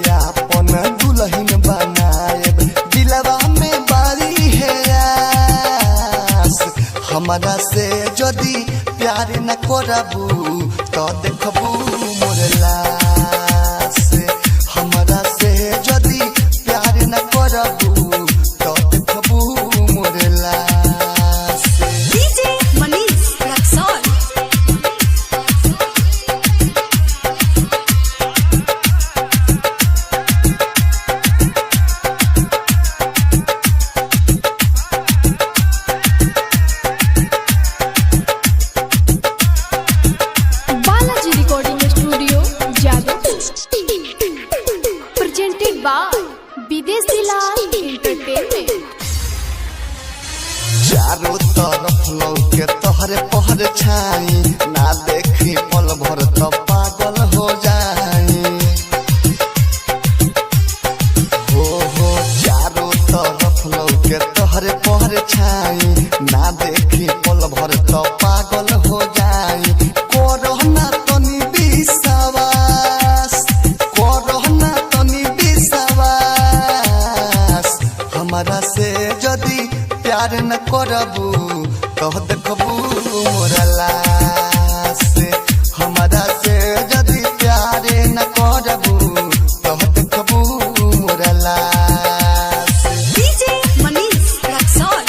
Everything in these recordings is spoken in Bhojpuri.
अपन दुल्हन बनाएब दिलवा में बारी है आस। हमरा से जदी प्यार न करबू तो देखबू मोर लाश। हमरा से जदी प्यार न करबू तो देखबू मोर लाश। DJ Manish Raxaul. Balaji recording studio Jadavpur. Presented by Videshi Lal entertainment. चारों तरफ लौके तोहरे पहर छाई ना देखी पल भर तो पागल हो जाई। हो चारों तरफ लौके तोहरे पहर छाई ना देखी पल भर तो पागल हो जाई। कोरोना तनी विश्वास, कोरोना तनी विश्वास। हमरा से जदी प्यार न करबू तो देखबू मोर लाश। हमरा से जदी प्यार न करबू तो देखबू मोर लाश। DJ Manish Raxaul.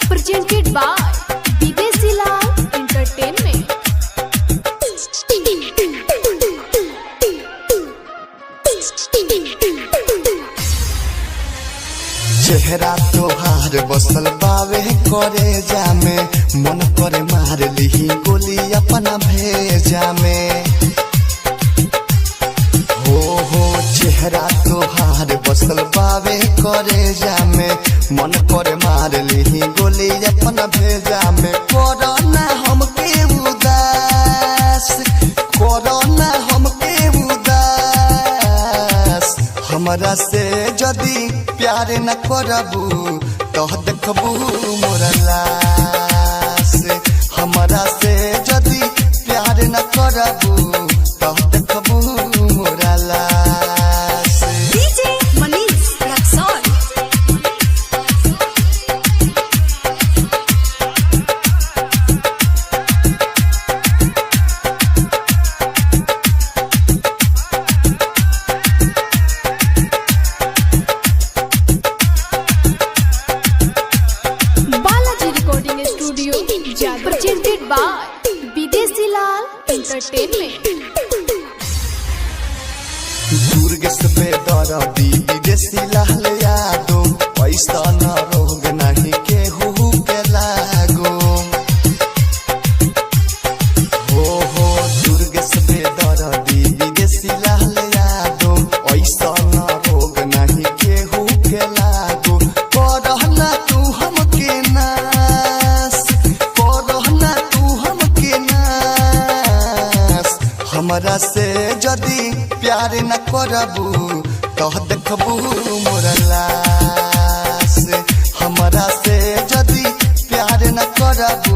Presented by Videshi Lal entertainment. चेहरा तोहार बसल बावे करे जामे मन करे मार लिही गोली अपना भेजा में। हो चेहरा तोहार बसल बावे करे जामे मन करे मार लिही गोली अपना भेजा में। कोरोना हमके उदास, कोरोना हमके उदास। हमरा से जदी प्यार न करबू तो देखबू मोर लाश। हमरा से जदी प्यार न करबू तो देखबू मोर लाश। DJ Manish Raxaul. Balaji recording studio Jadavpur. Presented by Videshi Lal entertainment. दुर्ग से बेदर्दी विदेशी लाल यादो पैसा न रोग नहीं केहू के लागो। हो दुर्ग से बेदर्दी विदेशी लाल यादो पैसा न रोग नहीं केहू के लागो। कोरोना तू हमके नाश, कोरोना तू हमके नाश। हमरा से जदी प्यार न करबू तो देखबू मोर लाश। हमरा से जदी प्यार न करबू